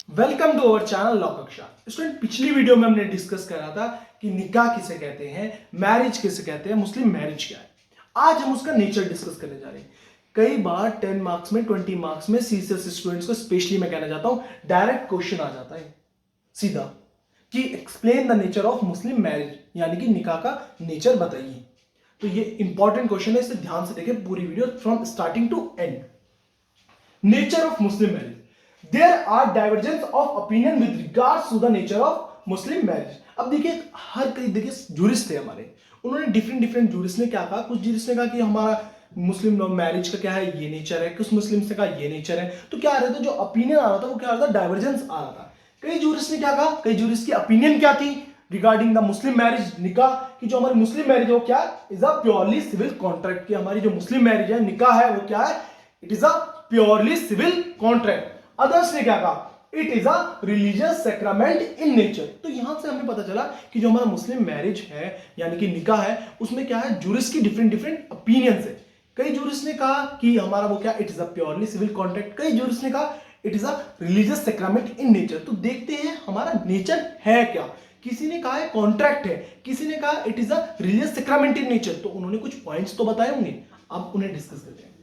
Welcome to our channel law Kaksha. Student, पिछली video में हमने डिस्कस करा था कि निकाह किसे कहते हैं, मैरिज किसे कहते हैं, मुस्लिम मैरिज क्या है। आज हम उसका नेचर डिस्कस करने जा रहे हैं। कई बार 10 मार्क्स में 20 मार्क्स में सीसीएस स्टूडेंट्स को स्पेशली मैं कहना चाहता हूं, डायरेक्ट क्वेश्चन आ जाता है सीधा कि explain the nature of Muslim marriage, यानी कि निकाह का नेचर बताइए। तो ये इंपॉर्टेंट क्वेश्चन है, इसे ध्यान से देखें पूरी video from starting to end. Nature of Muslim marriage, there are divergence of opinion with regards to the nature of Muslim marriage। अब देखिए, हर कई देखिए जूरिस्ट थे हमारे, उन्होंने डिफरेंट जूरिस्ट ने क्या कहा। कुछ जूरिस्ट ने कहा कि हमारा मुस्लिम मैरिज का क्या है, ये नेचर है। कुछ मुस्लिम ने कहा ये नेचर है। तो क्या आ रहा था, जो ओपिनियन आ रहा था वो क्या आ रहा था, डाइवर्जेंस आ रहा था। कई जूरिस्ट ने क्या कहा, कई जूरिस्ट की ओपिनियन क्या थी रिगार्डिंग द मुस्लिम मैरिज निकाह, कि जो हमारी मुस्लिम मैरिज है वो क्या is a purely civil contract. की हमारी जो मुस्लिम मैरिज है, निकाह है, वो क्या है, it is a purely civil contract. Others ने क्या कहा, it is a religious sacrament in nature. तो यहां से हमें पता चला कि जो हमारा मुस्लिम मैरिज है यानी कि निकाह है, उसमें क्या है, जूरिस्ट की डिफरेंट ओपिनियंस है। कई जूरिस्ट ने कहा कि हमारा वो क्या, it is a purely civil contract. कई जूरिस्ट ने कहा it is a religious sacrament in nature. तो देखते हैं हमारा नेचर है क्या। किसी ने कहा है कॉन्ट्रैक्ट है, किसी ने कहा it is a religious sacrament in nature. तो उन्होंने कुछ पॉइंट्स तो बताए होंगे, अब उन्हें डिस्कस करते हैं।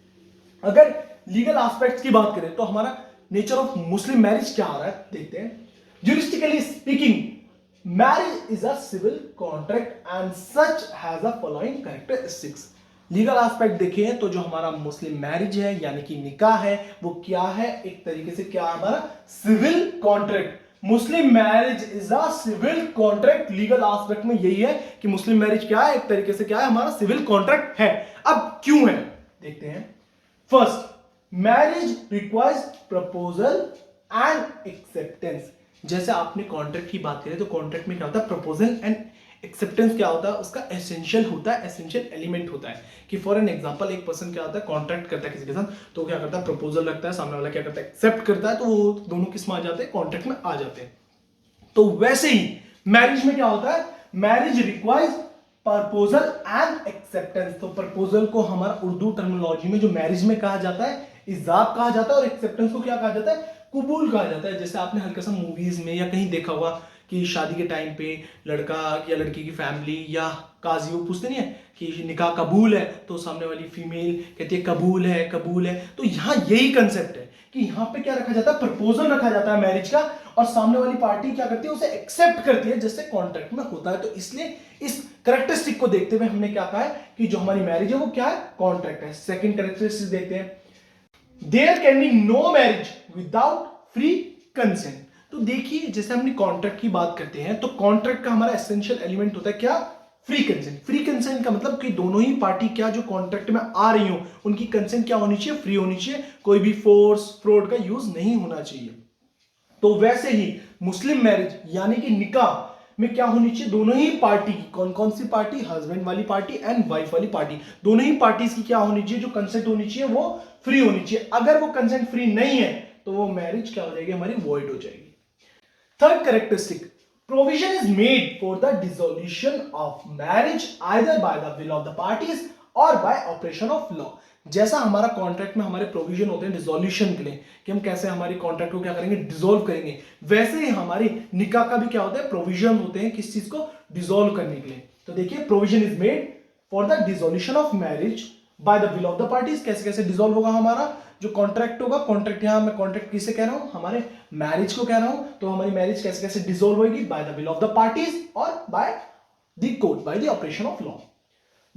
अगर लीगल एस्पेक्ट्स की बात करें तो हमारा नेचर ऑफ मुस्लिम मैरिज क्या आ रहा है, देखते हैं। Juristically speaking, marriage is a civil contract and such has a following characteristics. Legal aspect देखें तो जो हमारा मुस्लिम मैरिज है यानी कि निकाह है, वो क्या है, एक तरीके से क्या हमारा civil contract. Muslim marriage is a civil contract. Legal aspect में यही है कि मुस्लिम मैरिज क्या है, एक तरीके से क्या है, हमारा सिविल कॉन्ट्रैक्ट है। अब क्यों है, देखते हैं। First, marriage requires proposal and acceptance. जैसे आपने कॉन्ट्रैक्ट की बात करें तो कॉन्ट्रैक्ट में क्या होता है, प्रपोजल एंड एक्सेप्टेंस क्या होता है, उसका एसेंशियल होता है, एसेंशियल एलिमेंट होता है। कि फॉर एन एग्जांपल, एक पर्सन क्या होता है, कॉन्ट्रैक्ट करता है किसी के साथ, तो क्या करता है, प्रपोजल रखता है, सामने वाला क्या करता है, एक्सेप्ट करता है, तो वो दोनों किस में आ जाते हैं, कॉन्ट्रैक्ट में आ जाते हैं। तो वैसे ही मैरिज में क्या होता है, marriage requires proposal and acceptance. तो प्रपोजल को हमारा उर्दू टर्मिनोलॉजी में जो मैरिज में कहा जाता है इजाब कहा जाता है, और एक्सेप्टेंस को क्या कहा जाता है, कबूल कहा जाता है। जैसे आपने हल्का सा मूवीज में या कहीं देखा होगा कि शादी के टाइम पे लड़का या लड़की की फैमिली या काजी वो पूछते नहीं है कि निकाह कबूल है, तो सामने वाली फीमेल कहती है कबूल है, कबूल है। तो यहाँ यही कंसेप्ट है कि यहाँ पे क्या रखा जाता है, प्रपोजल रखा जाता है मैरिज का, और सामने वाली पार्टी क्या करती है, उसे एक्सेप्ट करती है, जैसे कॉन्ट्रैक्ट में होता है। तो इसलिए इस कैरेक्टरिस्टिक को देखते हुए हमने क्या कहा है कि जो हमारी मैरिज है वो क्या है, कॉन्ट्रैक्ट है। सेकंड कैरेक्टरिस्टिक देखते हैं, there can be no marriage without free consent. तो देखिए, जैसे हमने कॉन्ट्रैक्ट की बात करते हैं तो कॉन्ट्रैक्ट का हमारा एसेंशियल एलिमेंट होता है क्या, फ्री कंसेंट। फ्री कंसेंट का मतलब कि दोनों ही पार्टी क्या जो कॉन्ट्रैक्ट में आ रही हो, उनकी कंसेंट क्या होनी चाहिए, फ्री होनी चाहिए। कोई भी फोर्स फ्रॉड का यूज नहीं होना चाहिए। तो वैसे ही मुस्लिम मैरिज यानी कि निकाह में क्या होनी चाहिए, दोनों ही पार्टी की, कौन कौन सी पार्टी, हस्बैंड वाली पार्टी एंड वाइफ वाली पार्टी, दोनों ही पार्टीज की क्या होनी चाहिए, जो कंसेंट होनी चाहिए वो फ्री होनी चाहिए। अगर वो कंसेंट फ्री नहीं है तो वो मैरिज क्या हो जाएगी, हमारी वॉइड हो जाएगी। Third characteristic, provision is made for the dissolution of marriage either by the will of the parties or by operation of law। जैसा हमारा कॉन्ट्रैक्ट में हमारे प्रोविजन होते हैं डिसोल्यूशन के लिए कि हम कैसे हमारी कॉन्ट्रैक्ट को क्या करेंगे, डिसॉल्व करेंगे, वैसे ही हमारी निकाह का भी क्या होता है, प्रोविजन होते हैं किस चीज को डिसॉल्व करने के लिए। तो देखिए, provision is made for the dissolution of marriage by the will of the parties. कैसे कैसे डिसॉल्व होगा हमारा जो कॉन्ट्रैक्ट होगा, कॉन्ट्रैक्ट यहां मैं कॉन्ट्रैक्ट किसे कह रहा हूं, हमारे मैरिज को कह रहा हूं। तो हमारी मैरिज कैसे कैसे डिसॉल्व होगी, by the will of the parties और by the court, by the operation of law.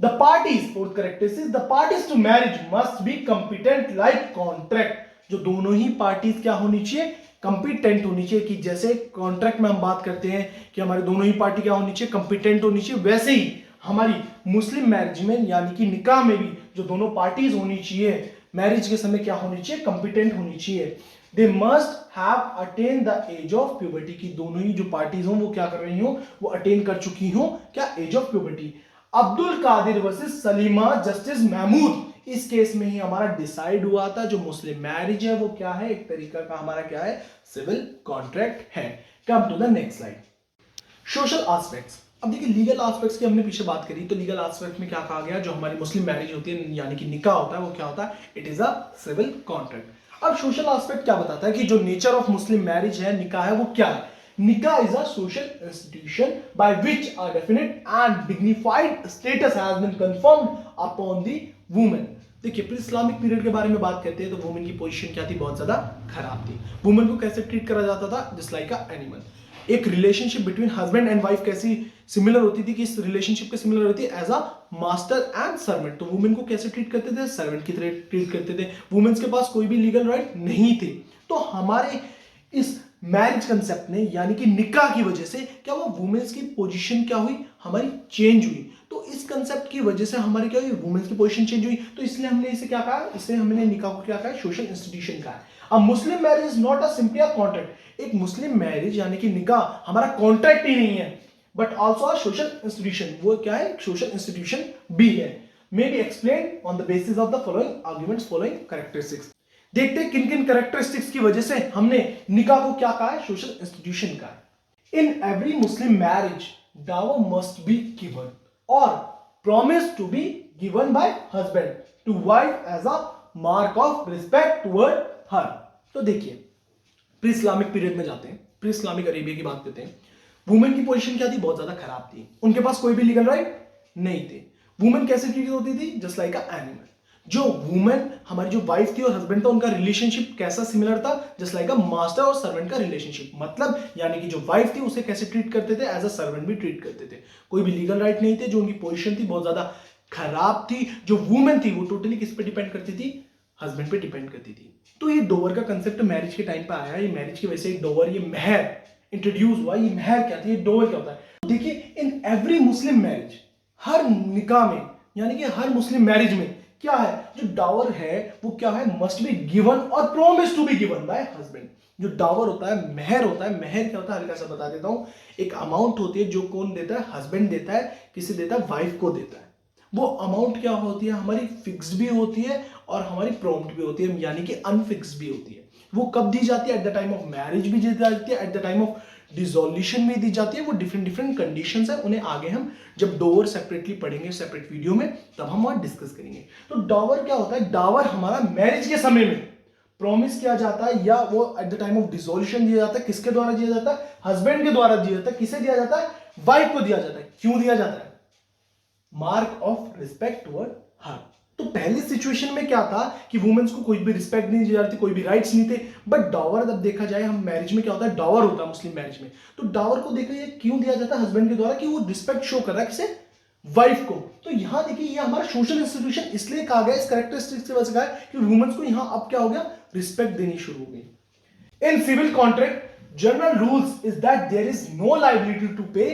The parties, fourth characteristic, the parties to marriage must be competent like contract। जो दोनों ही पार्टीज क्या होनी चाहिए, कंपिटेंट होनी चाहिए। कि जैसे कॉन्ट्रैक्ट में हम बात करते हैं कि हमारी दोनों ही पार्टी क्या होनी चाहिए, कंपिटेंट होनी चाहिए, वैसे ही हमारी मुस्लिम मैरिज में यानी कि निकाह में भी जो दोनों पार्टीज होनी चाहिए मैरिज के समय क्या होनी चाहिए, कंपिटेंट होनी चाहिए। They must have attain the age of puberty. की दोनों ही जो पार्टीज हो वो क्या कर रही हो, वो अटेन कर चुकी हो क्या, age of puberty. Abdul Kadir versus Salima justice Mahmood, इस केस में ही हमारा डिसाइड हुआ था जो मुस्लिम मैरिज है वो क्या है, एक तरीका का हमारा क्या है, सिविल कॉन्ट्रैक्ट है। Come to the next slide, social aspects. अब देखिए, लीगल एस्पेक्ट्स की हमने पीछे बात करी, तो लीगल एस्पेक्ट में क्या कहा गया, जो हमारी मुस्लिम मैरिज होती है यानी कि निकाह होता है वो क्या होता है, it is a civil contract. अब सोशल एस्पेक्ट क्या बताता है कि जो नेचर ऑफ मुस्लिम मैरिज है, निकाह है, वो क्या है? Nikah is a social institution by which a definite and dignified status has been confirmed upon the women. देखिए, प्री इस्लामिक पीरियड के बारे में बात करते हैं तो वुमेन की पोजीशन क्या थी? बहुत ज्यादा खराब थी। वुमेन को कैसे ट्रीट करा जाता था? Just like a animal. एक relationship between husband and wife कैसी सिमिलर होती थी कि इस रिलेशनशिप के सिमिलर होती है as a master and servant. तो वुमेन को कैसे ट्रीट करते थे? सर्वेंट की तरह ट्रीट करते थे। वुमेन्स के पास कोई भी लीगल राइट नहीं थे। तो हमारे इस मैरिज कंसेप्ट ने, यानी कि निकाह की वजह से क्या हुआ? वुमेन्स की पोजीशन क्या हुई? हमारी चेंज हुई। तो इस कंसेप्ट की वजह से हमारी क्या हुई? वुमेन्स की पोजीशन चेंज हुई। तो इसलिए हमने इसे क्या कहा? इसलिए हमने निकाह को क्या कहा? सोशल इंस्टीट्यूशन कहा। अब मुस्लिम marriage is not a simply a contract. एक मुस्लिम मैरिज यानी कि निकाह हमारा कॉन्ट्रैक्ट ही नहीं है, but also a social institution. वो क्या है? सोशल इंस्टीट्यूशन भी है। May be explain on the basis of the following arguments, following characteristics. देखते हैं किन किन कैरेक्टरिस्टिक्स की वजह से हमने निकाह को क्या कहा है? सोशल इंस्टीट्यूशन का है। In every Muslim marriage dower must be given और promise to be given by husband to wife as a mark of respect toward her। तो देखिए, प्री इस्लामिक पीरियड में जाते हैं, प्री इस्लामिक अरेबिया की बात करते हैं। वुमेन की पोजीशन क्या थी? बहुत ज्यादा खराब थी। उनके पास कोई भी लीगल राइट नहीं थे। वुमेन कैसे ट्रीट होती थी? Just like a animal. जो वुमेन हमारी जो वाइफ थी और हस्बैंड था, उनका रिलेशनशिप कैसा सिमिलर था? जस्ट लाइक अ मास्टर और सर्वेंट का रिलेशनशिप। मतलब यानी कि जो वाइफ थी उसे कैसे ट्रीट करते थे? एज अ सर्वेंट भी ट्रीट करते थे। कोई भी लीगल राइट नहीं थे। जो उनकी पोजीशन थी बहुत ज्यादा खराब थी। जो वुमेन थी वो टोटली किस पे डिपेंड करती थी? हस्बैंड पे डिपेंड करती थी। तो ये डोवर का कंसेप्ट मैरिज के टाइम पे आया। ये मैरिज की वजह से डोवर, ये मेहर इंट्रोड्यूस हुआ। ये मेहर क्या था? ये डोवर क्या होता है? देखिए, इन एवरी मुस्लिम मैरिज, हर निकाह में यानी कि हर मुस्लिम मैरिज में क्या है? जो डावर है वो क्या है? मस्ट बी गिवन और promise to be given by husband. जो डावर होता है, मेहर होता है। मेहर क्या होता है? हल्का सा बता देता हूं। एक अमाउंट होती है जो कौन देता है? हस्बैंड देता है। किसे देता है? वाइफ को देता है। वो अमाउंट क्या होती है? हमारी फिक्स्ड भी होती है और हमारी प्रॉम्प्ट भी होती है, यानी कि अनफिक्स्ड भी होती है। वो कब दी जाती है? At the time of marriage भी दी जाती है, at the time of dissolution भी दी जाती है। वो डिफरेंट डिफरेंट कंडीशंस है। उन्हें आगे हम जब डॉवर सेपरेटली पढ़ेंगे, सेपरेट वीडियो में, तब हम वहां डिस्कस करेंगे। तो डॉवर क्या होता है? डॉवर हमारा मैरिज के समय में प्रॉमिस किया जाता है या वो at the time of dissolution दिया जाता है। किसके द्वारा दिया जाता है? हस्बैंड के द्वारा दिया जाता है। किसे दिया जाता है? वाइफ को दिया जाता है। क्यों दिया जाता है? मार्क ऑफ रिस्पेक्ट टुवर्ड हर। तो पहली सिचुएशन में क्या था कि वुमेन्स को कोई भी रिस्पेक्ट नहीं दी जाती, कोई भी राइट्स नहीं थे। बट डॉवर जब देखा जाए, हम मैरिज में क्या होता है? डॉवर होता है मुस्लिम मैरिज में। तो डॉवर को देखा ये क्यों दिया जाता है? हस्बैंड के द्वारा, कि वो रिस्पेक्ट शो कर रहा है किसे? वाइफ को। तो यहां देखिए, ये हमारा सोशल इंस्टीट्यूशन इसलिए कहा गया, इस कैरेक्टरिस्टिक से वजह से कहा है कि वुमेन्स को यहां अब क्या हो गया? रिस्पेक्ट देनी शुरू हो गई। In civil contract general rules is that there is no liability to pay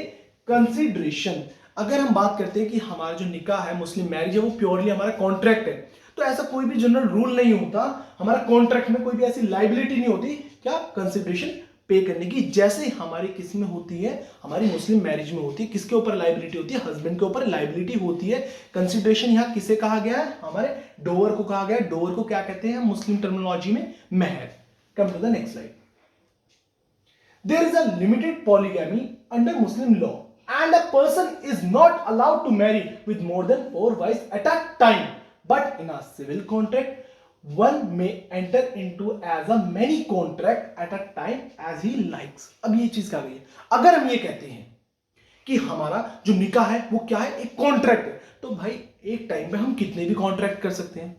consideration. अगर हम बात करते हैं कि हमारा जो निकाह है, मुस्लिम मैरिज है, वो प्योरली हमारा कॉन्ट्रैक्ट है, तो ऐसा कोई भी जनरल रूल नहीं होता। हमारा कॉन्ट्रैक्ट में कोई भी ऐसी लायबिलिटी नहीं होती क्या? कंसिडरेशन पे करने की। जैसे हमारी किस में होती है? हमारी मुस्लिम मैरिज में होती है। किसके ऊपर लायबिलिटी होती है? हस्बैंड के ऊपर लायबिलिटी होती है। कंसिडरेशन यहां किसे कहा गया है? हमारे डोवर को कहा गया है। डोवर को क्या कहते हैं मुस्लिम टर्मिनोलॉजी में? मेहर। Come to the next slide. There is a limited polygamy under Muslim law and a person is not allowed to marry with more than 4 wives at a time. But in a civil contract, one may enter into as a many contract at a time as he likes. अब ये चीज क्या गई है? अगर हम ये कहते हैं कि हमारा जो निकाह है वो क्या है? एक कॉन्ट्रैक्ट है, तो भाई एक टाइम पे हम कितने भी कॉन्ट्रैक्ट कर सकते हैं।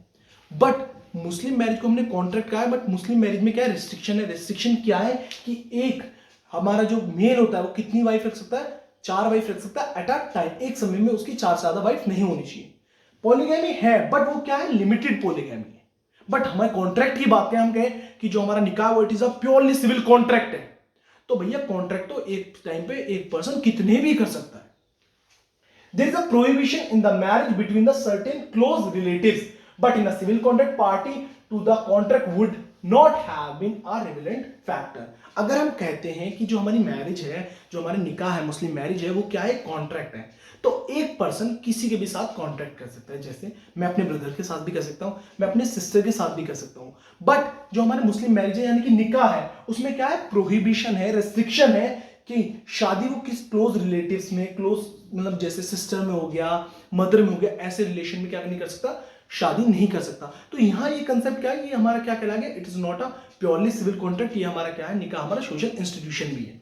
बट मुस्लिम मैरिज को हमने कॉन्ट्रैक्ट कहा है, बट मुस्लिम मैरिज में क्या रिस्ट्रिक्शन है? रिस्ट्रिक्शन क्या है कि एक हमारा जो मेल होता है वो कितनी वाइफ रख सकता है? 4 वाइफ रख सकता है एट अ टाइम। एक समय में उसकी 4 से ज्यादा वाइफ नहीं होनी चाहिए। पॉलीगैमी है, बट वो क्या है? लिमिटेड पॉलीगैमी है। बट हमारे कॉन्ट्रैक्ट की बात करें, हम कहें कि जो हमारा निकाह वो it is a purely civil contract है, तो भैया कॉन्ट्रैक्ट तो एक टाइम पे एक पर्सन कितने भी कर सकता है। There is a prohibition in the marriage between the certain close relatives, but in a civil contract, party to the contract would not have been a relevant factor. अगर हम कहते हैं कि जो हमारी मैरिज है, जो हमारे निकाह है, मुस्लिम मैरिज है, वो क्या है? कॉन्ट्रैक्ट है। तो एक पर्सन किसी के भी साथ कॉन्ट्रैक्ट कर सकता है। जैसे मैं अपने ब्रदर के साथ भी कर सकता हूं, मैं अपने सिस्टर के साथ भी कर सकता हूं। बट जो हमारे मुस्लिम मैरिज है यानी कि निकाह है, उसमें क्या है? प्रोहिबिशन है, रेस्ट्रिक्शन है कि शादी वो किस क्लोज रिलेटिव्स में, क्लोज मतलब जैसे सिस्टर में हो गया, मदर में हो गया, ऐसे रिलेशन में क्या नहीं कर सकता? शादी नहीं कर सकता। तो यहाँ ये कंसेप्ट क्या है, ये हमारा क्या कहला गया, it is not a purely civil contract, ये हमारा क्या है, निकाह हमारा सोशल इंस्टीट्यूशन भी है।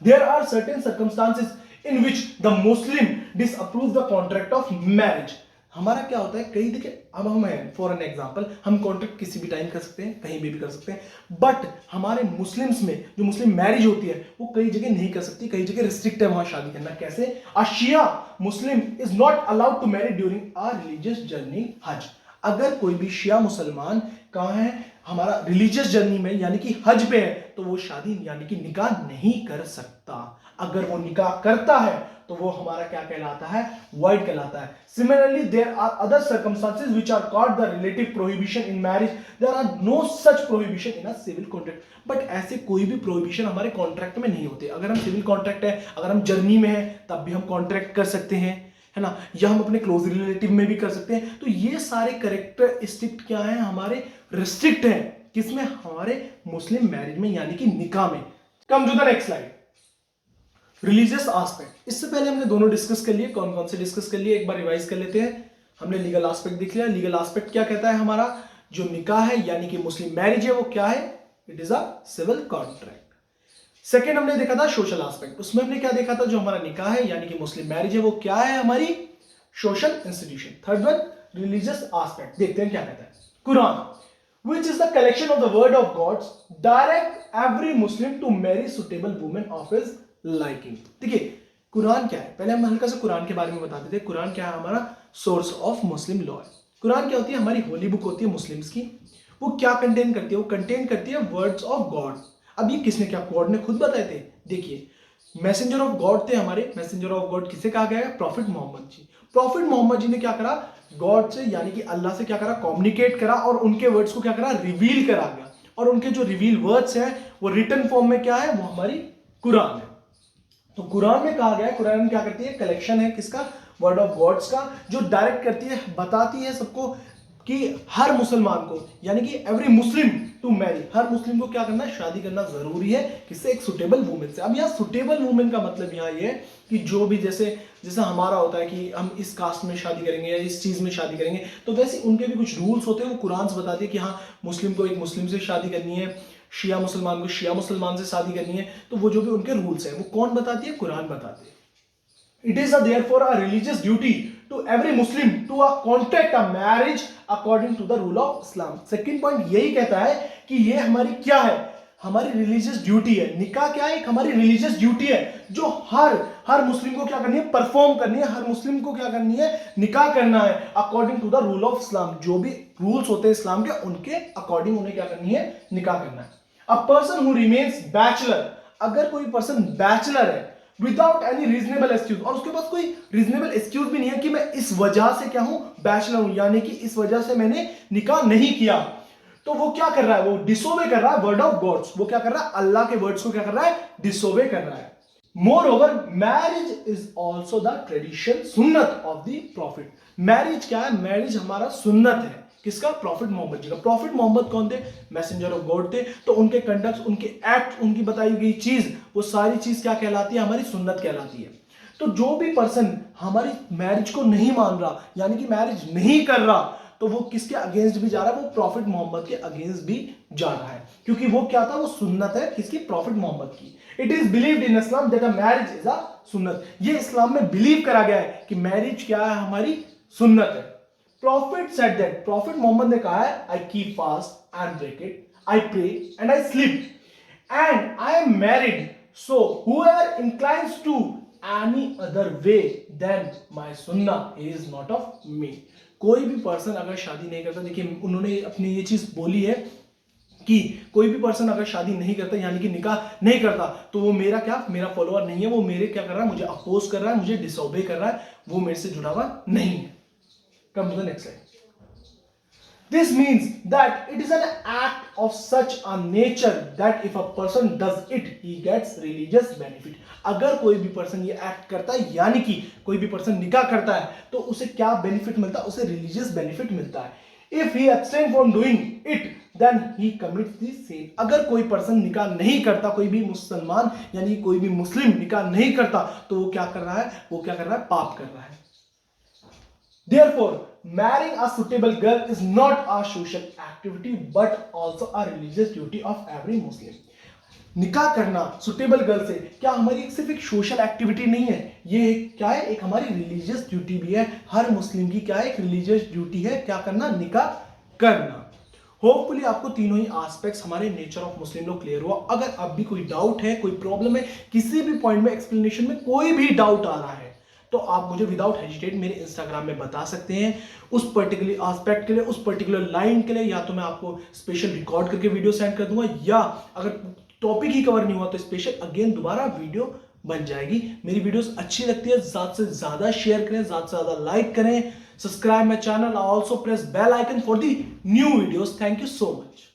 There are certain circumstances in which the Muslim disapprove the contract of marriage. हमारा क्या होता है, कई देखिए, अब हम हैं फॉर एन एग्जांपल, हम कॉन्ट्रैक्ट किसी भी टाइम कर सकते हैं, कहीं भी कर सकते हैं, बट हमारे मुस्लिम्स में जो मुस्लिम मैरिज होती है वो कई जगह नहीं कर सकती, कई जगह रिस्ट्रिक्ट है वहां शादी करना। कैसे, a Shia Muslim is not allowed to marry during a religious journey Hajj. अगर कोई भी शिया मुसलमान कहाँ है, हमारा रिलीजियस जर्नी में यानी कि हज पे है, तो वो शादी यानी कि निकाह नहीं कर सकता। अगर वो निकाह करता है तो वो हमारा क्या कहलाता है, वाइड कहलाता है। Similarly there are other circumstances which are called the relative prohibition in marriage, there are no such prohibition in a civil contract. But ऐसे कोई भी प्रोहिबिशन हमारे कॉन्ट्रैक्ट में नहीं होते। अगर हम सिविल कॉन्ट्रैक्ट है, अगर हम जर्नी में है, तब भी हम कॉन्ट्रैक्ट कर सकते हैं, है ना, या हम अपने क्लोज रिलेटिव में भी कर सकते हैं। तो ये सारे कैरेक्टरिस्टिक क्या है, हमारे रिस्ट्रिक्ट है, किसमें, हमारे मुस्लिम मैरिज में यानी कि निकाह में। Come to the next slide, religious aspect. इससे पहले हमने दोनों डिस्कस कर लिए, कौन कौन से डिस्कस कर लिए, एक बार रिवाइज कर लेते हैं। हमने लीगल एस्पेक्ट देख लिया। लीगल एस्पेक्ट क्या कहता है, हमारा जो निकाह है यानी कि मुस्लिम मैरिज है वो क्या है, it is a civil contract. Second हमने देखा था सोशल एस्पेक्ट, उसमें हमने क्या देखा था, जो हमारा निकाह है यानी कि मुस्लिम मैरिज है वो क्या है, हमारी social institution. Third one religious aspect, देखते हैं क्या कहता है। Quran which is the collection of the word of God direct every Muslim to marry suitable woman of his liking। देखिए कुरान क्या है, पहले हम हल्का सा कुरान के बारे में बताते थे। कुरान क्या है, हमारा सोर्स ऑफ मुस्लिम लॉ है। कुरान क्या होती है, हमारी होली बुक होती है मुस्लिम्स की। वो क्या कंटेन करती है, वो कंटेन करती है वर्ड्स ऑफ गॉड। अब ये किसने, क्या गॉड ने खुद बताए थे, देखिए मैसेंजर ऑफ गॉड थे हमारे। मैसेंजर ऑफ गॉड किसे कहा गया है, प्रॉफिट मोहम्मद जी। प्रॉफिट मोहम्मद जी ने क्या करा, गॉड से यानी कि अल्लाह से क्या करा, कम्युनिकेट करा, और उनके वर्ड्स को क्या करा, रिवील करा गया। और उनके जो रिवील वर्ड्स हैं वो रिटन फॉर्म में क्या है, वो हमारी कुरान है। तो कुरान में कहा गया है, कुरान में क्या करती है, कलेक्शन है किसका, वर्ड ऑफ गॉड्स का, जो डायरेक्ट करती है, बताती है सबको कि हर मुसलमान को यानी कि एवरी मुस्लिम टू मैरी, हर मुस्लिम को क्या करना है, शादी करना जरूरी है, किससे, एक सुटेबल वुमेन से। अब यहाँ सुटेबल वुमेन का मतलब यहाँ ये है कि जो भी जैसे जैसा हमारा होता है कि हम इस कास्ट में शादी करेंगे या इस चीज में शादी करेंगे, तो वैसे उनके भी कुछ रूल्स होते हैं। वो कुरान से बताती है कि हाँ मुस्लिम को एक मुस्लिम से शादी करनी है, शिया मुसलमान को शिया मुसलमान से शादी करनी है। तो वो जो भी उनके रूल्स है वो कौन बताती है, कुरान बताती है। It is therefore a religious duty to every Muslim to contract a marriage according to the rule of Islam। Second point यही कहता है कि ये हमारी क्या है, हमारी रिलीजियस ड्यूटी है। निकाह क्या है, एक हमारी रिलीजियस ड्यूटी है जो हर मुस्लिम को क्या करनी है, परफॉर्म करनी है। हर मुस्लिम को क्या करनी है, निकाह करना है according to the rule of Islam. जो भी रूल्स होते हैं इस्लाम के, उनके अकॉर्डिंग उन्हें क्या करनी है, निकाह करना है। A person who remains bachelor, अगर कोई पर्सन बैचलर है विदाउट एनी रीजनेबल एक्सक्यूज, और उसके पास कोई रीजनेबल एक्सक्यूज भी नहीं है कि मैं इस वजह से क्या हूं, बैचलर हूं, यानी कि इस वजह से मैंने निकाह नहीं किया, तो वो क्या कर रहा है, वो डिसोबे कर रहा है वर्ड ऑफ गॉड्स। वो क्या कर रहा है, अल्लाह के वर्ड्स को क्या कर रहा है, डिसोबे कर रहा है। More over marriage is also the tradition, सुन्नत ऑफ द प्रॉफिट। मैरिज क्या है, मैरिज हमारा सुन्नत है, किसका, प्रॉफिट मोहम्मद जी का। प्रॉफिट मोहम्मद कौन थे, मैसेंजर ऑफ गॉड थे। तो उनके कंडक्ट, उनके एक्ट, उनकी बताई गई चीज, वो सारी चीज क्या कहलाती है, हमारी सुन्नत कहलाती है। तो जो भी पर्सन हमारी मैरिज को नहीं मान रहा यानी कि मैरिज नहीं कर रहा, तो वो किसके अगेंस्ट भी जा रहा है, वो प्रॉफिट मोहम्मद के अगेंस्ट भी जा रहा है, क्योंकि वो क्या था, वो सुन्नत है किसकी, प्रॉफिट मोहम्मद की। It is believed in Islam that a marriage is अ सुन्नत। ये इस्लाम में बिलीव करा गया है कि मैरिज क्या है, हमारी सुन्नत है। Prophet said that, Prophet Mohammad ने कहा है, I keep fast and break it, I pray and I sleep, and I am married, so whoever inclines to any other way than my sunnah, he is not of me। कोई भी person अगर शादी नहीं करता, देखिए उन्होंने अपनी ये चीज बोली है कि कोई भी पर्सन अगर शादी नहीं करता यानी कि निकाह नहीं करता, तो वो मेरा क्या, मेरा फॉलोअर नहीं है, वो मेरे क्या कर रहा है, मुझे अपोज कर रहा है, मुझे डिसओबे कर रहा है, वो मेरे से जुड़ा हुआ नहीं है। Come to the next slide. This means that it is an act of such a nature that if a person does it, he gets religious benefit। अगर कोई भी पर्सन ये एक्ट करता है यानी कि कोई भी पर्सन निकाह करता है, तो उसे क्या बेनिफिट मिलता है, उसे रिलीजियस बेनिफिट मिलता है। If he abstain from doing it, then he commits the sin। अगर कोई पर्सन निकाह नहीं करता, कोई भी मुसलमान यानी कोई भी मुस्लिम निकाह नहीं करता, तो वो क्या कर रहा है, वो क्या कर रहा है, पाप कर रहा है। Therefore, marrying a suitable girl is not a social activity but also a religious duty of every Muslim. निकाह करना सुटेबल गर्ल से क्या हमारी सिर्फ एक सोशल एक्टिविटी नहीं है, ये क्या है, एक हमारी रिलीजियस ड्यूटी भी है। हर मुस्लिम की क्या है, एक रिलीजियस ड्यूटी है, क्या करना, निकाह करना। होपफुली आपको तीनों ही एस्पेक्ट्स हमारे नेचर ऑफ मुस्लिम लोग क्लियर हुआ। अगर अब भी कोई डाउट है, कोई प्रॉब्लम है, किसी भी पॉइंट में एक्सप्लेनेशन में कोई भी डाउट आ रहा है, तो आप मुझे विदाउट हेजिटेट मेरे इंस्टाग्राम में बता सकते हैं उस पर्टिकुलर एस्पेक्ट के लिए, उस पर्टिकुलर लाइन के लिए। या तो मैं आपको स्पेशल रिकॉर्ड करके वीडियो सेंड कर दूंगा, या अगर टॉपिक ही कवर नहीं हुआ तो स्पेशल अगेन दोबारा वीडियो बन जाएगी। मेरी वीडियोस अच्छी लगती है, ज्यादा से ज्यादा शेयर करें, ज्यादा से ज्यादा लाइक करें, subscribe my channel, also press bell icon for the new videos. Thank you so much.